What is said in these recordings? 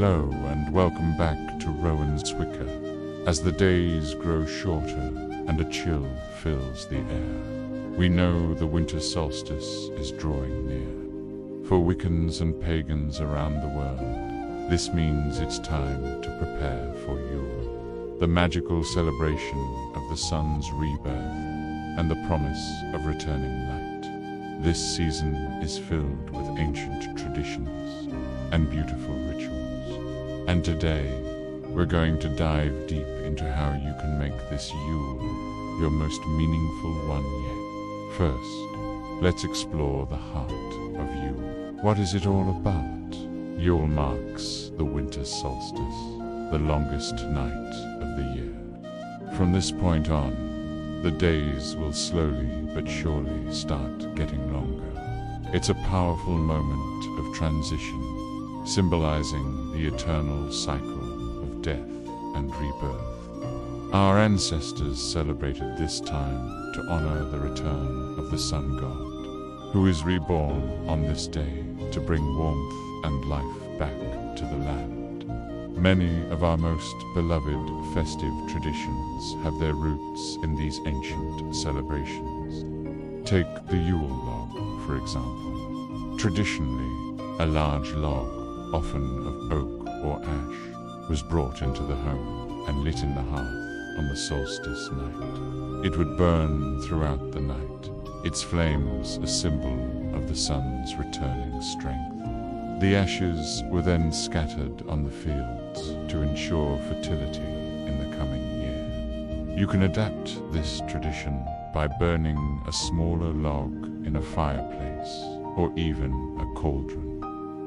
Hello and welcome back to Rowans Wicca. As the days grow shorter and a chill fills the air, we know the Winter Solstice is drawing near. For Wiccans and pagans around the world, this means it's time to prepare for Yule, the magical celebration of the sun's rebirth and the promise of returning light. This season is filled with ancient traditions and beautiful rituals. And today, we're going to dive deep into how you can make this Yule your most meaningful one yet. First, let's explore the heart of Yule. What is it all about? Yule marks the Winter Solstice, the longest night of the year. From this point on, the days will slowly but surely start getting longer. It's a powerful moment of transition, symbolizing the eternal cycle of death and rebirth. Our ancestors celebrated this time to honor the return of the sun god, who is reborn on this day to bring warmth and life back to the land. Many of our most beloved festive traditions have their roots in these ancient celebrations. Take the Yule log, for example. Traditionally, a large log, often of oak or ash, was brought into the home and lit in the hearth on the solstice night. It would burn throughout the night, its flames a symbol of the sun's returning strength. The ashes were then scattered on the fields to ensure fertility in the coming year. You can adapt this tradition by burning a smaller log in a fireplace or even a cauldron,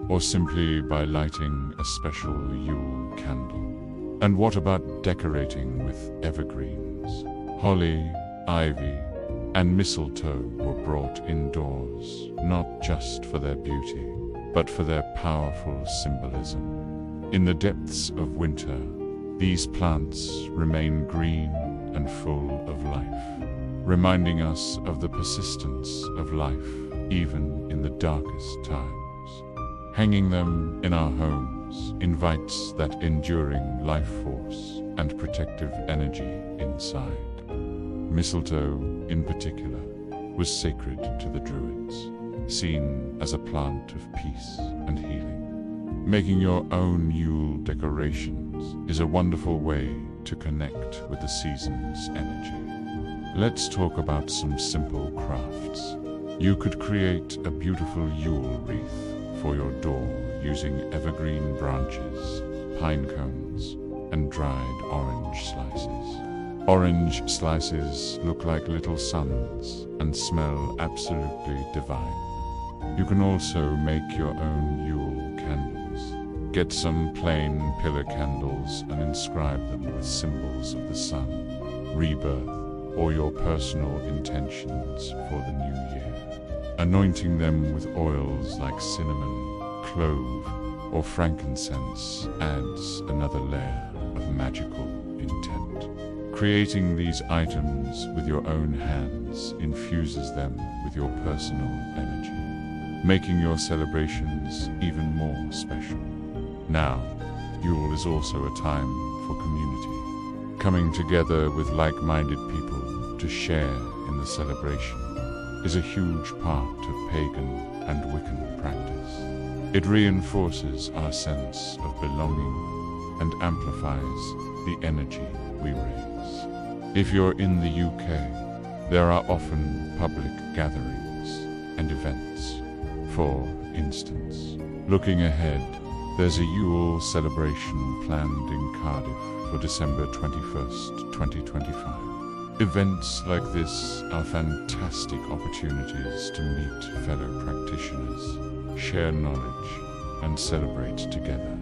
or simply by lighting a special Yule candle. And what about decorating with evergreens? Holly, ivy, and mistletoe were brought indoors, not just for their beauty, but for their powerful symbolism. In the depths of winter, these plants remain green and full of life, reminding us of the persistence of life even in the darkest times. Hanging them in our homes invites that enduring life force and protective energy inside. Mistletoe, in particular, was sacred to the Druids, seen as a plant of peace and healing. Making your own Yule decorations is a wonderful way to connect with the season's energy. Let's talk about some simple crafts. You could create a beautiful Yule wreath for your door using evergreen branches, pine cones, and dried orange slices. Orange slices look like little suns and smell absolutely divine. You can also make your own Yule candles. Get some plain pillar candles and inscribe them with symbols of the sun, rebirth, or your personal intentions for the new year. Anointing them with oils like cinnamon, clove, or frankincense adds another layer of magical intent. Creating these items with your own hands infuses them with your personal energy, making your celebrations even more special. Now, Yule is also a time for community, coming together with like-minded people to share in the celebration is a huge part of pagan and Wiccan practice. It reinforces our sense of belonging and amplifies the energy we raise. If you're in the UK, there are often public gatherings and events. For instance, looking ahead, there's a Yule celebration planned in Cardiff for December 21st, 2025. Events like this are fantastic opportunities to meet fellow practitioners, share knowledge, and celebrate together.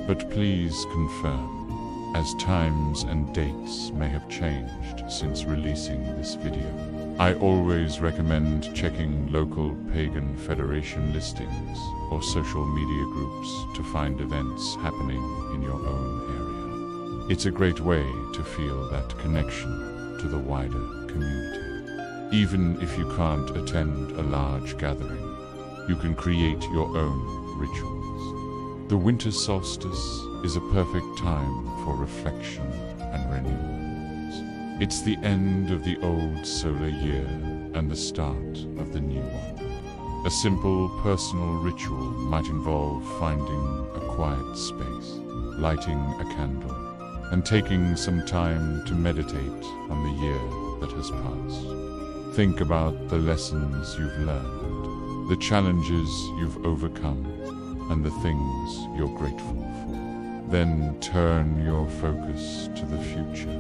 But please confirm, as times and dates may have changed since releasing this video. I always recommend checking local pagan federation listings or social media groups to find events happening in your own area. It's a great way to feel that connection to the wider community. Even if you can't attend a large gathering, you can create your own rituals. The winter solstice is a perfect time for reflection and renewal. It's the end of the old solar year and the start of the new one. A simple personal ritual might involve finding a quiet space, lighting a candle, and taking some time to meditate on the year that has passed. Think about the lessons you've learned, the challenges you've overcome, and the things you're grateful for. Then turn your focus to the future.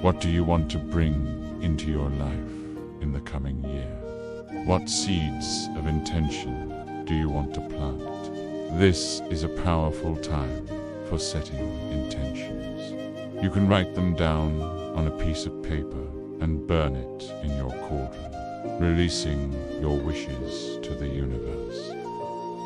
What do you want to bring into your life in the coming year? What seeds of intention do you want to plant? This is a powerful time for setting intentions. You can write them down on a piece of paper and burn it in your cauldron, releasing your wishes to the universe.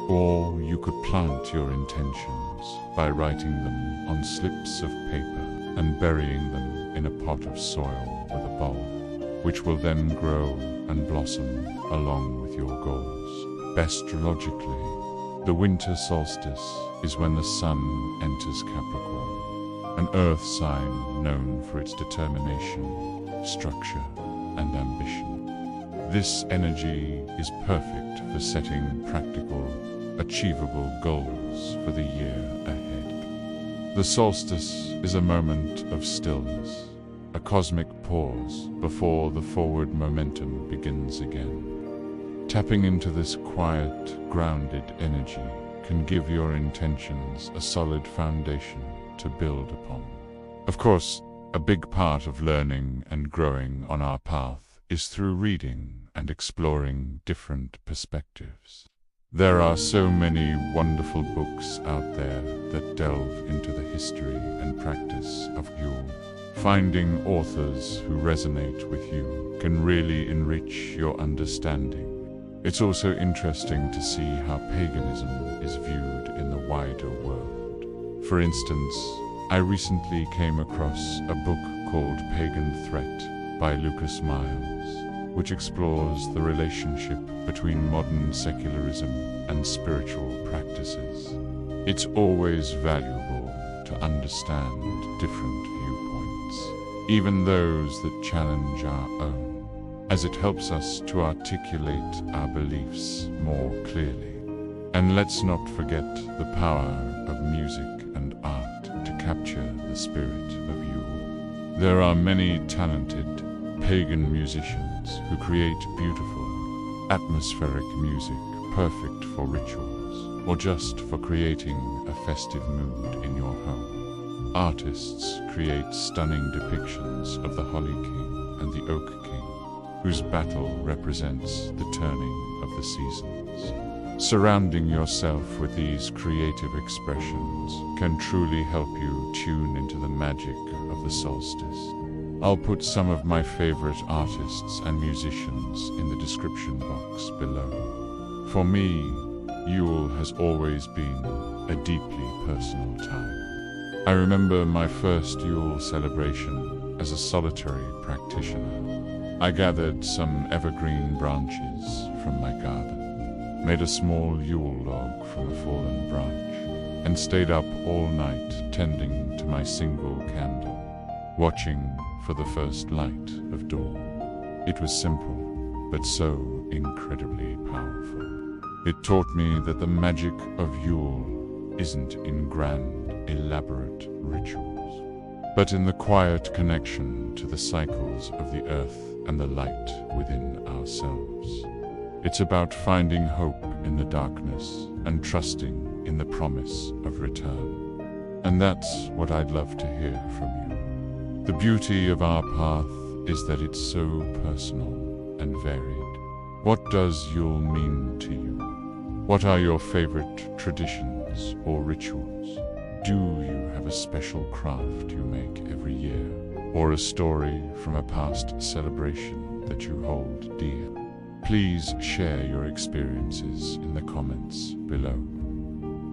Or you could plant your intentions by writing them on slips of paper and burying them in a pot of soil with a bulb, which will then grow and blossom along with your goals. Astrologically, the winter solstice is when the sun enters Capricorn, an earth sign known for its determination, structure, and ambition. This energy is perfect for setting practical, achievable goals for the year ahead. The solstice is a moment of stillness, a cosmic pause before the forward momentum begins again. Tapping into this quiet, grounded energy can give your intentions a solid foundation to build upon. Of course, a big part of learning and growing on our path is through reading and exploring different perspectives. There are so many wonderful books out there that delve into the history and practice of Yule. Finding authors who resonate with you can really enrich your understanding. It's also interesting to see how paganism is viewed in the wider world. For instance, I recently came across a book called Pagan Threat by Lucas Miles, which explores the relationship between modern secularism and spiritual practices. It's always valuable to understand different viewpoints, even those that challenge our own, as it helps us to articulate our beliefs more clearly. And let's not forget the power of music and art to capture the spirit of Yule. There are many talented pagan musicians who create beautiful, atmospheric music perfect for rituals, or just for creating a festive mood in your home. Artists create stunning depictions of the Holly King and the Oak King, whose battle represents the turning of the seasons. Surrounding yourself with these creative expressions can truly help you tune into the magic of the solstice. I'll put some of my favorite artists and musicians in the description box below. For me, Yule has always been a deeply personal time. I remember my first Yule celebration as a solitary practitioner. I gathered some evergreen branches from my garden, made a small Yule log from a fallen branch, and stayed up all night tending to my single candle, watching for the first light of dawn. It was simple, but so incredibly powerful. It taught me that the magic of Yule isn't in grand, elaborate rituals, but in the quiet connection to the cycles of the earth and the light within ourselves. It's about finding hope in the darkness and trusting in the promise of return. And that's what I'd love to hear from you. The beauty of our path is that it's so personal and varied. What does Yule mean to you? What are your favorite traditions or rituals? Do you have a special craft you make every year, or a story from a past celebration that you hold dear? Please share your experiences in the comments below.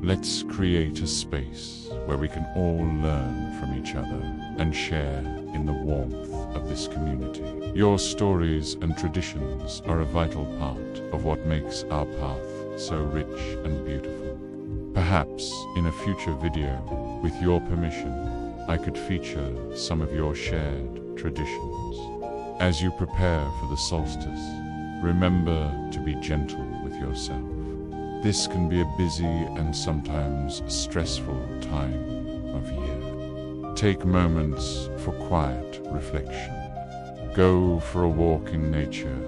Let's create a space where we can all learn from each other and share in the warmth of this community. Your stories and traditions are a vital part of what makes our path so rich and beautiful. Perhaps in a future video, with your permission, I could feature some of your shared traditions. As you prepare for the solstice, remember to be gentle with yourself. This can be a busy and sometimes stressful time of year. Take moments for quiet reflection. Go for a walk in nature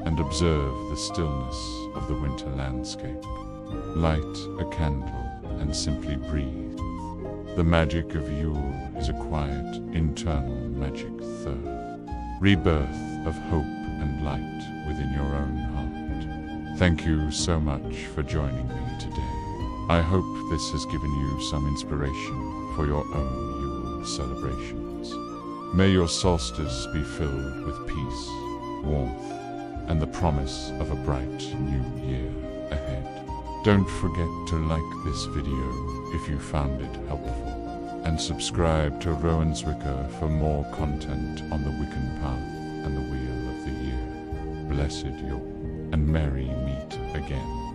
and observe the stillness of the winter landscape. Light a candle and simply breathe. The magic of Yule is a quiet, internal magic rebirth of hope and light within your own heart. Thank you so much for joining me today. I hope this has given you some inspiration for your own Yule celebrations. May your solstice be filled with peace, warmth, and the promise of a bright new year ahead. Don't forget to like this video if you found it helpful, and subscribe to Rowans Wicca for more content on the Wiccan path and the wheel of the year. Blessed Yule, and merry meet again.